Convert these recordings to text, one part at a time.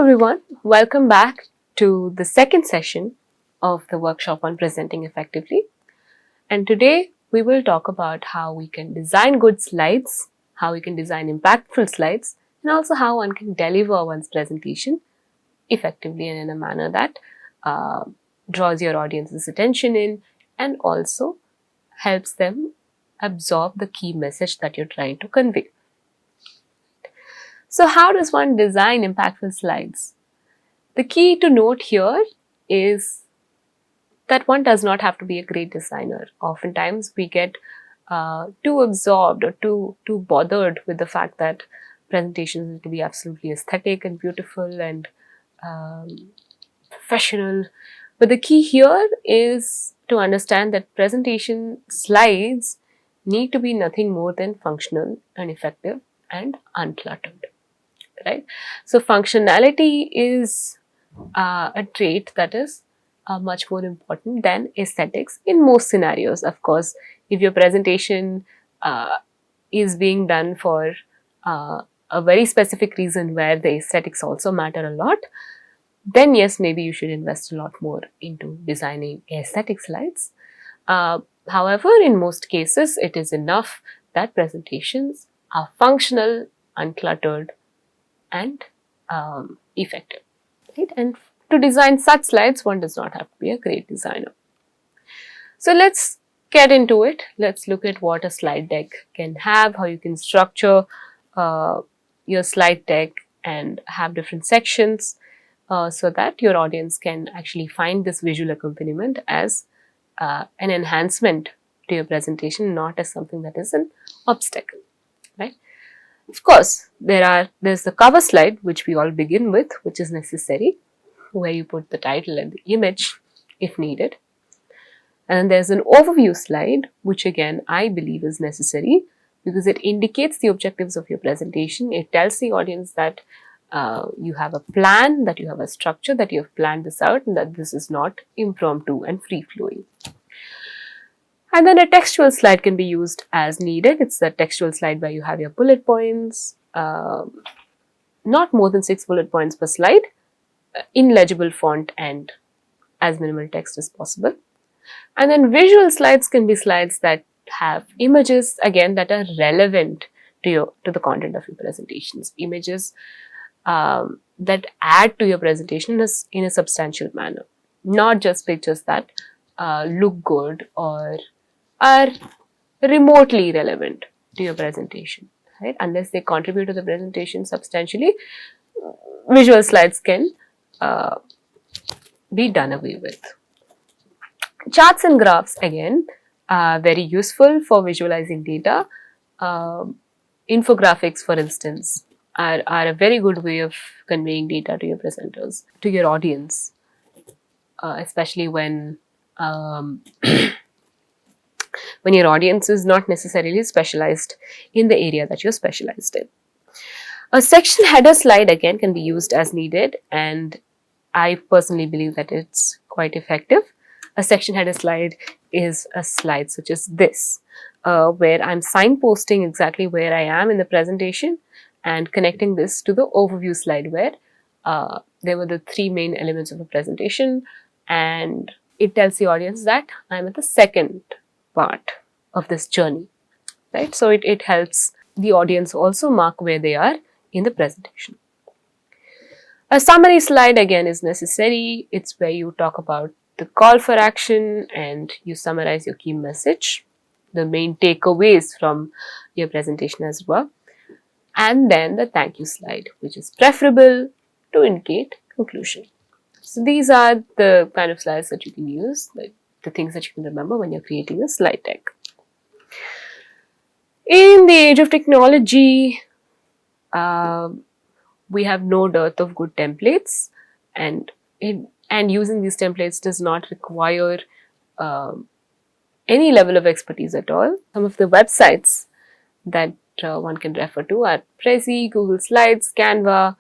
everyone, welcome back to the second session of the workshop on presenting effectively. And today we will talk about how we can design good slides, how we can design impactful slides, and also how one can deliver one's presentation effectively and in a manner that draws your audience's attention in and also helps them absorb the key message that you're trying to convey. So how does one design impactful slides? The key to note here is that one does not have to be a great designer. Oftentimes we get too absorbed or too bothered with the fact that presentations need to be absolutely aesthetic and beautiful and professional. But the key here is to understand that presentation slides need to be nothing more than functional and effective and uncluttered. Right? So functionality is a trait that is much more important than aesthetics in most scenarios. Of course, if your presentation is being done for a very specific reason where the aesthetics also matter a lot, then yes, maybe you should invest a lot more into designing aesthetic slides. However, in most cases, it is enough that presentations are functional, uncluttered, and effective. Right? And to design such slides, one does not have to be a great designer. So let's get into it. Let's look at what a slide deck can have, how you can structure your slide deck and have different sections so that your audience can actually find this visual accompaniment as an enhancement to your presentation, not as something that is an obstacle. Right? Of course, there's the cover slide, which we all begin with, which is necessary, where you put the title and the image if needed. And there's an overview slide, which again I believe is necessary because it indicates the objectives of your presentation. It tells the audience that you have a plan, that you have a structure, that you have planned this out, and that this is not impromptu and free-flowing. And then a textual slide can be used as needed. It's the textual slide where you have your bullet points, not more than 6 bullet points per slide, in legible font and as minimal text as possible. And then visual slides can be slides that have images, again, that are relevant to the content of your presentations. Images that add to your presentation in a substantial manner, not just pictures that look good or are remotely relevant to your presentation, right? Unless they contribute to the presentation substantially, visual slides can be done away with. Charts and graphs, again, are very useful for visualizing data. Infographics, for instance, are a very good way of conveying data to your presenters, to your audience, especially when when your audience is not necessarily specialized in the area that you're specialized in. A section header slide again can be used as needed, and I personally believe that it's quite effective. A section header slide is a slide such as this, where I'm signposting exactly where I am in the presentation and connecting this to the overview slide where there were the 3 main elements of a presentation, and it tells the audience that I'm at the second part of this journey, right? So it helps the audience also mark where they are in the presentation. A summary slide again is necessary. It's where you talk about the call for action and you summarize your key message, the main takeaways from your presentation as well. And then the thank you slide, which is preferable to indicate conclusion. So these are the kind of slides that you can use, like the things that you can remember when you're creating a slide deck. In the age of technology, we have no dearth of good templates, and using these templates does not require any level of expertise at all. Some of the websites that one can refer to are Prezi, Google Slides, Canva,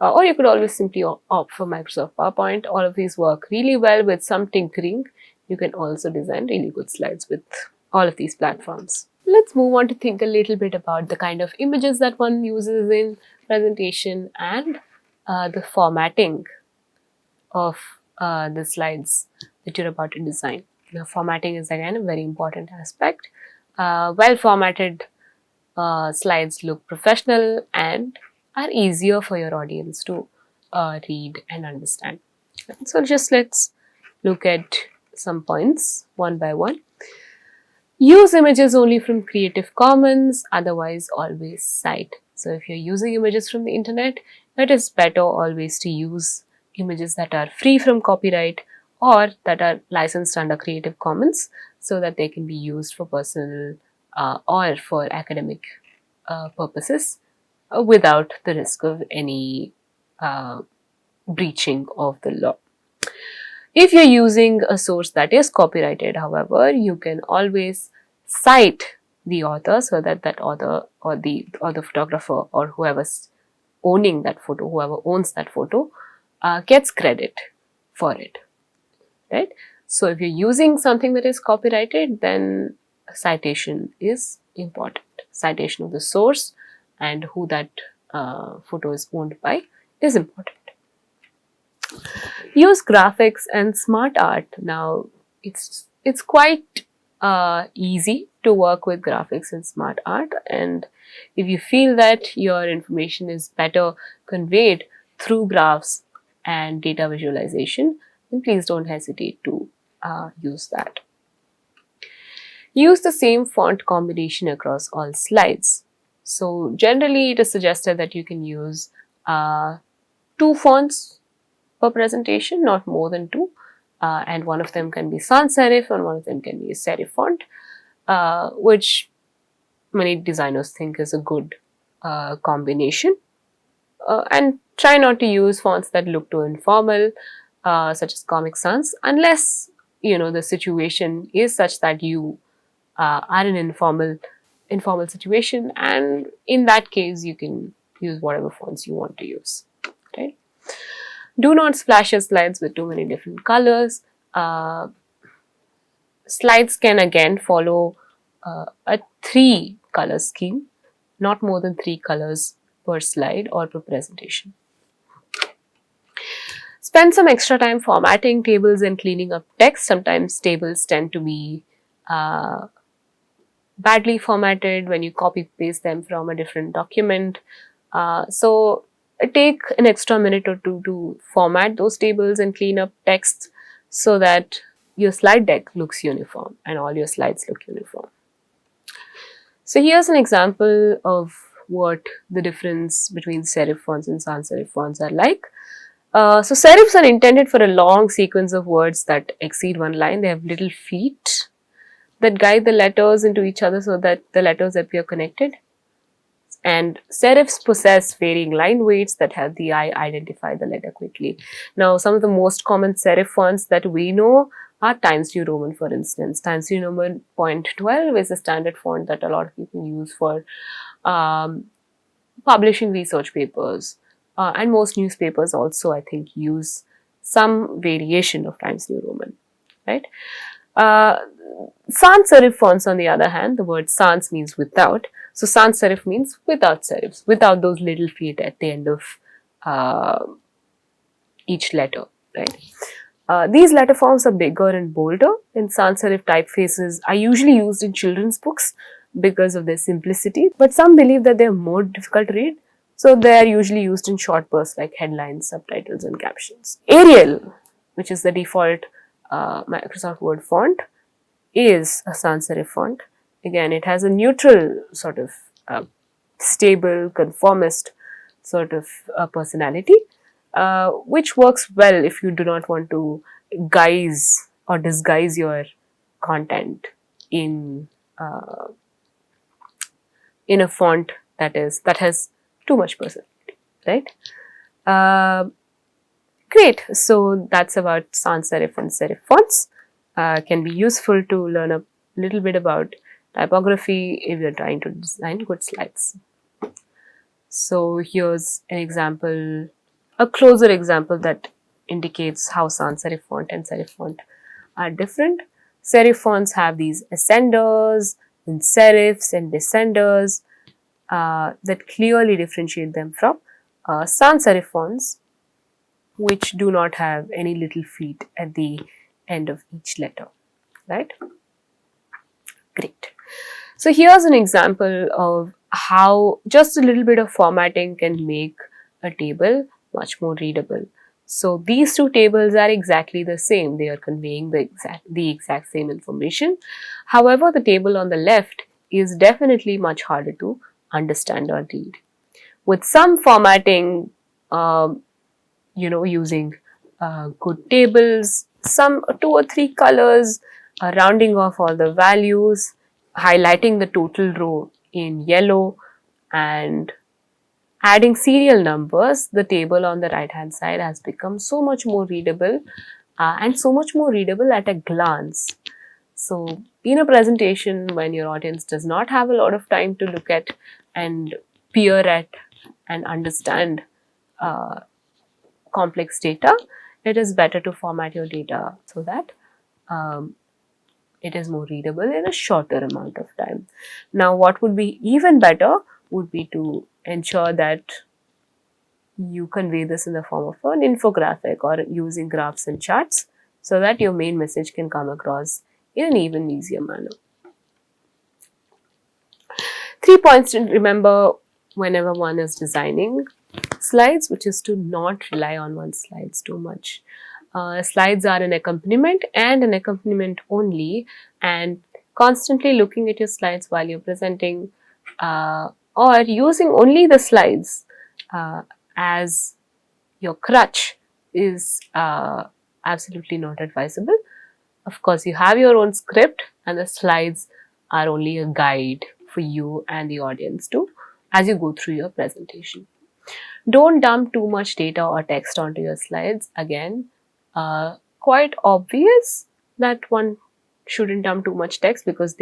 or you could always simply opt for Microsoft PowerPoint. All of these work really well. With some tinkering, you can also design really good slides with all of these platforms. Let's move on to think a little bit about the kind of images that one uses in presentation and the formatting of the slides that you're about to design. Now, formatting is again a very important aspect. Well formatted slides look professional and are easier for your audience to read and understand. So just let's look at some points one by one. Use images only from Creative Commons, otherwise always cite. So if you're using images from the internet, it is better always to use images that are free from copyright or that are licensed under Creative Commons so that they can be used for personal or for academic purposes without the risk of any breaching of the law. If you're using a source that is copyrighted, however, you can always cite the author so that that author or the photographer or whoever's owning that photo, whoever owns that photo, gets credit for it, right? So if you're using something that is copyrighted, then citation is important. Citation of the source and who that photo is owned by is important. Use graphics and smart art. Now, it's quite easy to work with graphics and smart art, and if you feel that your information is better conveyed through graphs and data visualization, then please don't hesitate to use that. Use the same font combination across all slides. So generally it is suggested that you can use 2 fonts per presentation, not more than 2, and one of them can be sans serif and one of them can be a serif font, which many designers think is a good combination. And try not to use fonts that look too informal, such as Comic Sans, unless the situation is such that you are in an informal situation, and in that case you can use whatever fonts you want to use, right? Do not splash your slides with too many different colors. Slides can again follow a 3 color scheme, not more than 3 colors per slide or per presentation. Spend some extra time formatting tables and cleaning up text. Sometimes tables tend to be badly formatted when you copy paste them from a different document. So take an extra minute or 2 to format those tables and clean up text so that your slide deck looks uniform and all your slides look uniform. So here's an example of what the difference between serif fonts and sans serif fonts are like. So serifs are intended for a long sequence of words that exceed 1 line. They have little feet that guide the letters into each other so that the letters appear connected. And serifs possess varying line weights that help the eye identify the letter quickly. Now, some of the most common serif fonts that we know are Times New Roman, for instance. Times New Roman 0.12 is a standard font that a lot of people use for publishing research papers. And most newspapers also, I think, use some variation of Times New Roman, right? Sans serif fonts, on the other hand, the word sans means without. So sans serif means without serifs, without those little feet at the end of each letter, right? These letter forms are bigger and bolder, and sans serif typefaces are usually used in children's books because of their simplicity, but some believe that they are more difficult to read, so they are usually used in short bursts like headlines, subtitles, and captions. Arial, which is the default Microsoft Word font, is a sans serif font. Again, it has a neutral sort of stable, conformist sort of personality, which works well if you do not want to guise or disguise your content in a font that has too much personality, right? Great. So that's about sans serif and serif fonts. Can be useful to learn a little bit about typography if you're trying to design good slides. So here's an example, a closer example that indicates how sans serif font and serif font are different. Serif fonts have these ascenders and serifs and descenders that clearly differentiate them from sans serif fonts which do not have any little feet at the end of each letter, right? Great. So here's an example of how just a little bit of formatting can make a table much more readable. So these two tables are exactly the same. They are conveying the exact same information. However, the table on the left is definitely much harder to understand or read. With some formatting, using good tables, some 2 or 3 colors, rounding off all the values, highlighting the total row in yellow, and adding serial numbers, the table on the right hand side has become so much more readable and so much more readable at a glance. So in a presentation, when your audience does not have a lot of time to look at and peer at and understand complex data, it is better to format your data so that it is more readable in a shorter amount of time. Now, what would be even better would be to ensure that you convey this in the form of an infographic or using graphs and charts so that your main message can come across in an even easier manner. 3 points to remember whenever one is designing slides, which is to not rely on one's slides too much. Slides are an accompaniment and an accompaniment only, and constantly looking at your slides while you're presenting or using only the slides as your crutch is absolutely not advisable. Of course, you have your own script and the slides are only a guide for you and the audience too as you go through your presentation. Don't dump too much data or text onto your slides. Again, quite obvious that one shouldn't dump too much text because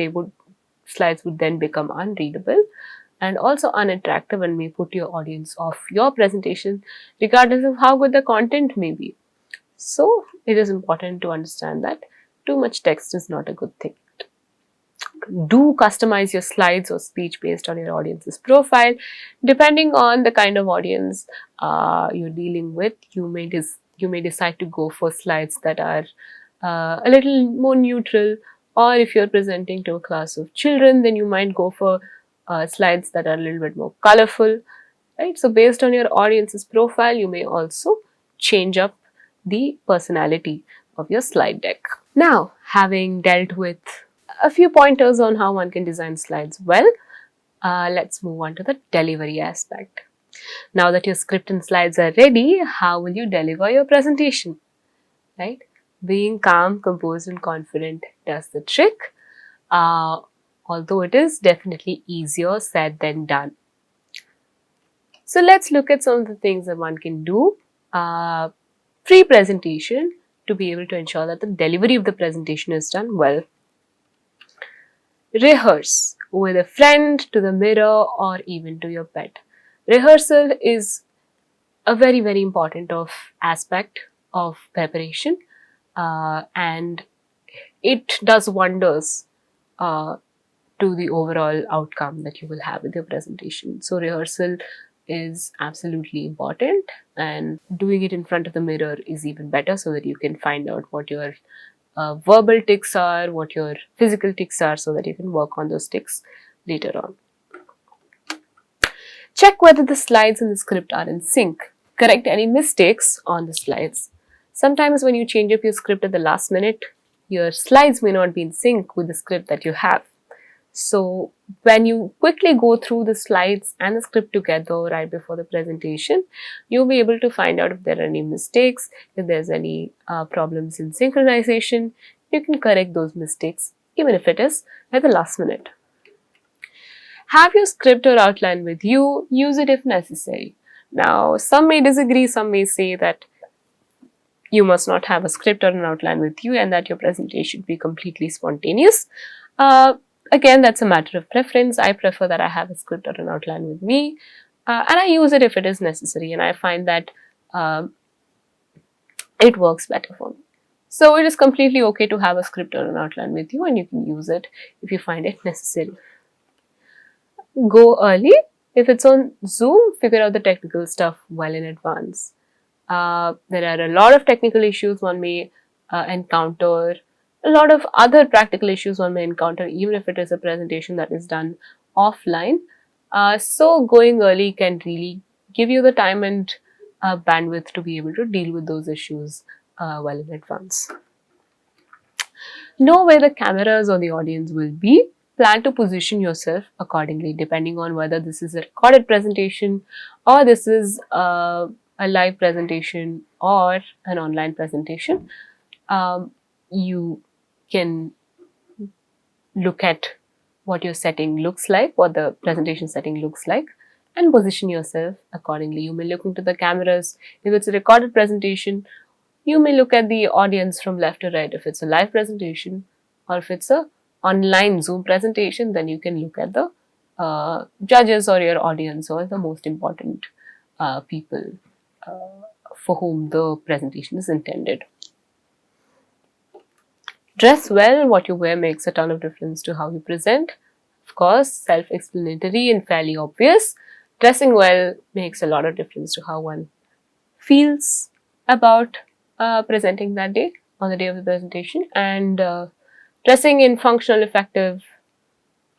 slides would then become unreadable and also unattractive and may put your audience off your presentation regardless of how good the content may be. So it is important to understand that too much text is not a good thing. Do customize your slides or speech based on your audience's profile. Depending on the kind of audience you're dealing with, you may decide to go for slides that are a little more neutral, or if you're presenting to a class of children, then you might go for slides that are a little bit more colorful, right? So based on your audience's profile, you may also change up the personality of your slide deck. Now, having dealt with a few pointers on how one can design slides well, let's move on to the delivery aspect. Now that your script and slides are ready, how will you deliver your presentation, right? Being calm, composed and confident does the trick, although it is definitely easier said than done. So let's look at some of the things that one can do pre-presentation to be able to ensure that the delivery of the presentation is done well. Rehearse with a friend, to the mirror, or even to your pet. Rehearsal is a very, very important aspect of preparation, and it does wonders to the overall outcome that you will have with your presentation. So rehearsal is absolutely important, and doing it in front of the mirror is even better so that you can find out what your verbal tics are, what your physical tics are, so that you can work on those tics later on. Check whether the slides and the script are in sync. Correct any mistakes on the slides. Sometimes when you change up your script at the last minute, your slides may not be in sync with the script that you have. So when you quickly go through the slides and the script together right before the presentation, you'll be able to find out if there are any mistakes, if there's any problems in synchronization. You can correct those mistakes even if it is at the last minute. Have your script or outline with you, use it if necessary. Now, some may disagree, some may say that you must not have a script or an outline with you and that your presentation should be completely spontaneous. Again, that's a matter of preference. I prefer that I have a script or an outline with me, and I use it if it is necessary, and I find that it works better for me. So it is completely okay to have a script or an outline with you, and you can use it if you find it necessary. Go early If it's on Zoom, figure out the technical stuff well in advance. There are a lot of technical issues one may encounter, a lot of other practical issues one may encounter, even if it is a presentation that is done offline. So going early can really give you the time and bandwidth to be able to deal with those issues well in advance. Know where the cameras or the audience will be. Plan to position yourself accordingly, depending on whether this is a recorded presentation or this is a live presentation or an online presentation. You can look at what your setting looks like, what the presentation setting looks like, and position yourself accordingly. You may look into the cameras. If it's a recorded presentation, you may look at the audience from left to right. If it's a live presentation, or if it's a online Zoom presentation, then you can look at the judges or your audience or the most important people for whom the presentation is intended. Dress well. What you wear makes a ton of difference to how you present. Of course, self-explanatory and fairly obvious. Dressing well makes a lot of difference to how one feels about presenting that day, on the day of the presentation. And dressing in functional, effective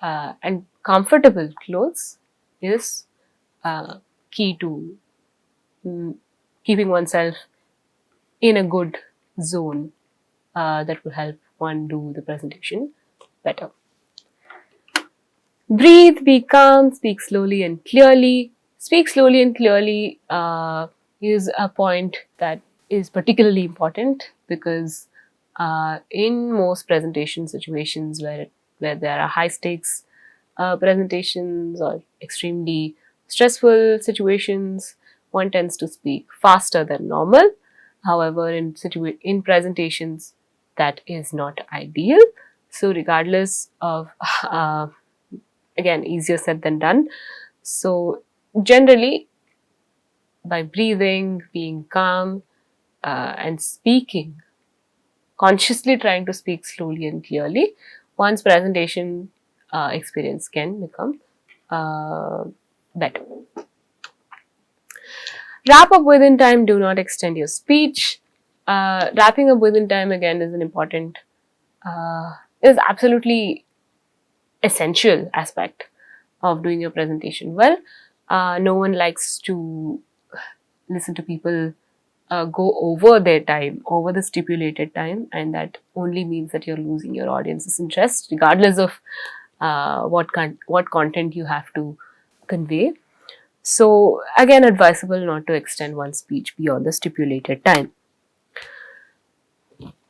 and comfortable clothes is key to keeping oneself in a good zone that will help one do the presentation better. Breathe, be calm, speak slowly and clearly. Speak slowly and clearly is a point that is particularly important because in most presentation situations where there are high stakes presentations or extremely stressful situations, one tends to speak faster than normal. However, in presentations, that is not ideal. So regardless of, again, easier said than done. So generally, by breathing, being calm, and speaking, consciously trying to speak slowly and clearly, one's presentation experience can become better. Wrap up within time, do not extend your speech. Wrapping up within time again is an important, is absolutely essential aspect of doing your presentation well. No one likes to listen to people go over their time, over the stipulated time, and that only means that you're losing your audience's interest, regardless of what content you have to convey. So again, advisable not to extend one's speech beyond the stipulated time.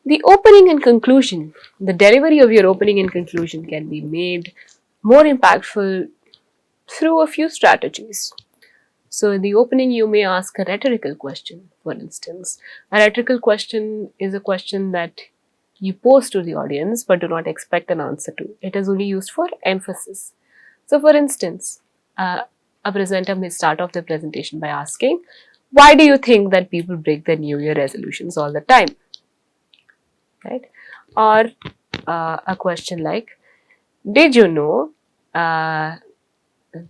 The opening and conclusion, the delivery of your opening and conclusion can be made more impactful through a few strategies. So in the opening, you may ask a rhetorical question, for instance. A rhetorical question is a question that you pose to the audience but do not expect an answer to. It is only used for emphasis. So for instance, a presenter may start off the presentation by asking, why do you think that people break their New Year resolutions all the time? Right? Or a question like, did you know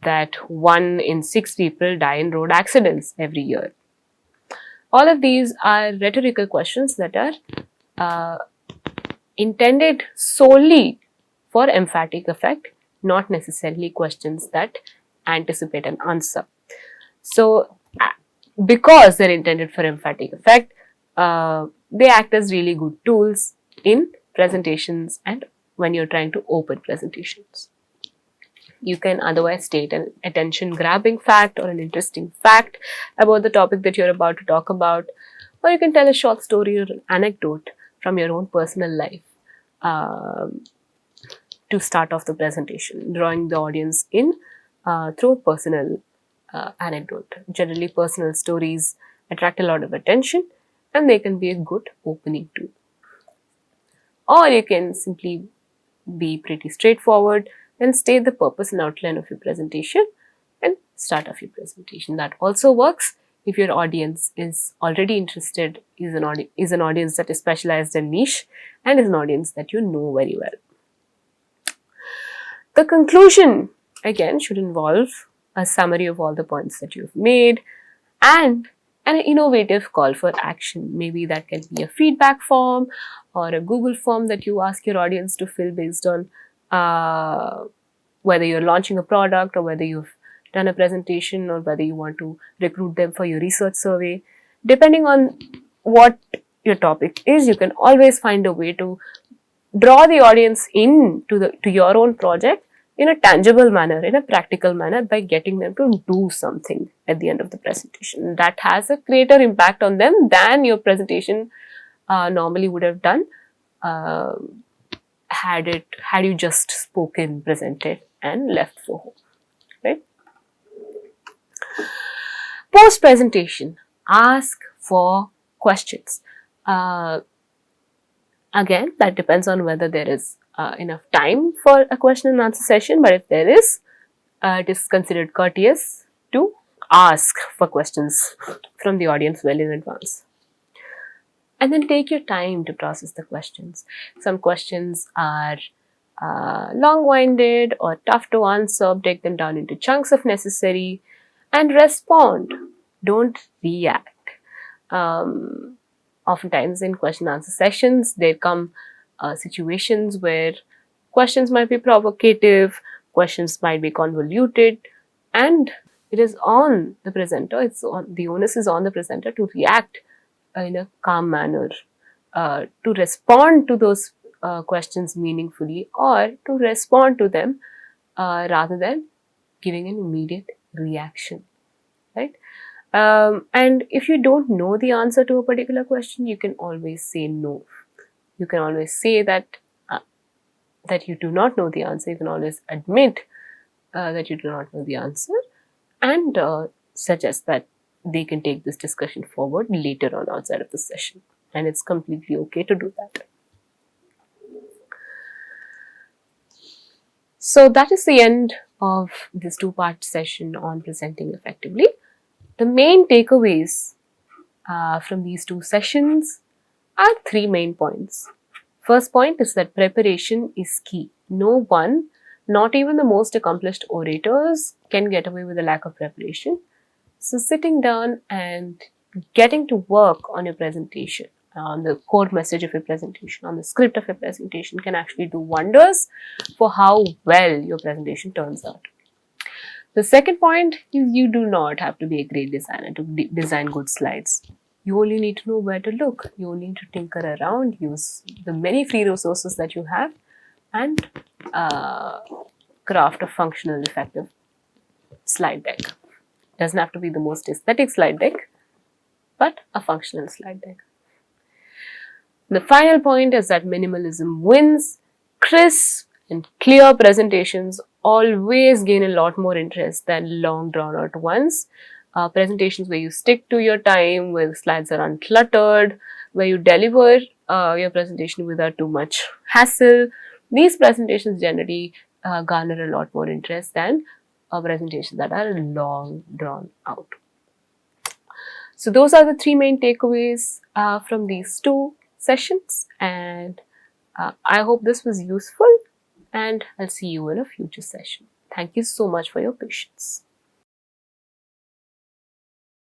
that 1 in 6 people die in road accidents every year? All of these are rhetorical questions that are intended solely for emphatic effect, not necessarily questions that anticipate an answer. So, because they're intended for emphatic effect, they act as really good tools in presentations and when you're trying to open presentations. You can otherwise state an attention-grabbing fact or an interesting fact about the topic that you're about to talk about, or you can tell a short story or an anecdote from your own personal life to start off the presentation, drawing the audience in through a personal anecdote. Generally, personal stories attract a lot of attention and they can be a good opening tool. Or you can simply be pretty straightforward and state the purpose and outline of your presentation and start off your presentation. That also works if your audience is already interested, is an audience that is specialized in niche and is an audience that you know very well. The conclusion again should involve a summary of all the points that you've made, and an innovative call for action. Maybe that can be a feedback form or a Google form that you ask your audience to fill based on whether you're launching a product or whether you've done a presentation or whether you want to recruit them for your research survey. Depending on what your topic is, you can always find a way to draw the audience in to your own project in a tangible manner, in a practical manner, by getting them to do something at the end of the presentation. That has a greater impact on them than your presentation normally would have done had you just spoken, presented, and left for home. Right? Post presentation, ask for questions. Again, that depends on whether there is enough time for a question and answer session, but if there is, it is considered courteous to ask for questions from the audience well in advance. And then take your time to process the questions. Some questions are long-winded or tough to answer. Take them down into chunks if necessary and respond. Don't react. Oftentimes in question and answer sessions, there come situations where questions might be provocative, questions might be convoluted, and it is on the presenter, the onus is on the presenter to react in a calm manner, to respond to those questions meaningfully, or to respond to them rather than giving an immediate reaction, right? And if you don't know the answer to a particular question, you can always say no. You can always say that you do not know the answer. You can always admit that you do not know the answer, and suggest that they can take this discussion forward later on outside of the session. And it's completely okay to do that. So that is the end of this two-part session on presenting effectively. The main takeaways from these two sessions are three main points. First point is that preparation is key. No one, not even the most accomplished orators, can get away with a lack of preparation. So sitting down and getting to work on your presentation, on the core message of your presentation, on the script of your presentation can actually do wonders for how well your presentation turns out. The second point is you do not have to be a great designer to design good slides. You only need to know where to look. You only need to tinker around, use the many free resources that you have, and craft a functional, effective slide deck. Doesn't have to be the most aesthetic slide deck, but a functional slide deck. The final point is that minimalism wins. Crisp and clear presentations always gain a lot more interest than long drawn out ones. Presentations where you stick to your time, where the slides are uncluttered, where you deliver your presentation without too much hassle. These presentations generally garner a lot more interest than presentations that are long drawn out. So those are the three main takeaways from these two sessions, and I hope this was useful, and I'll see you in a future session. Thank you so much for your patience.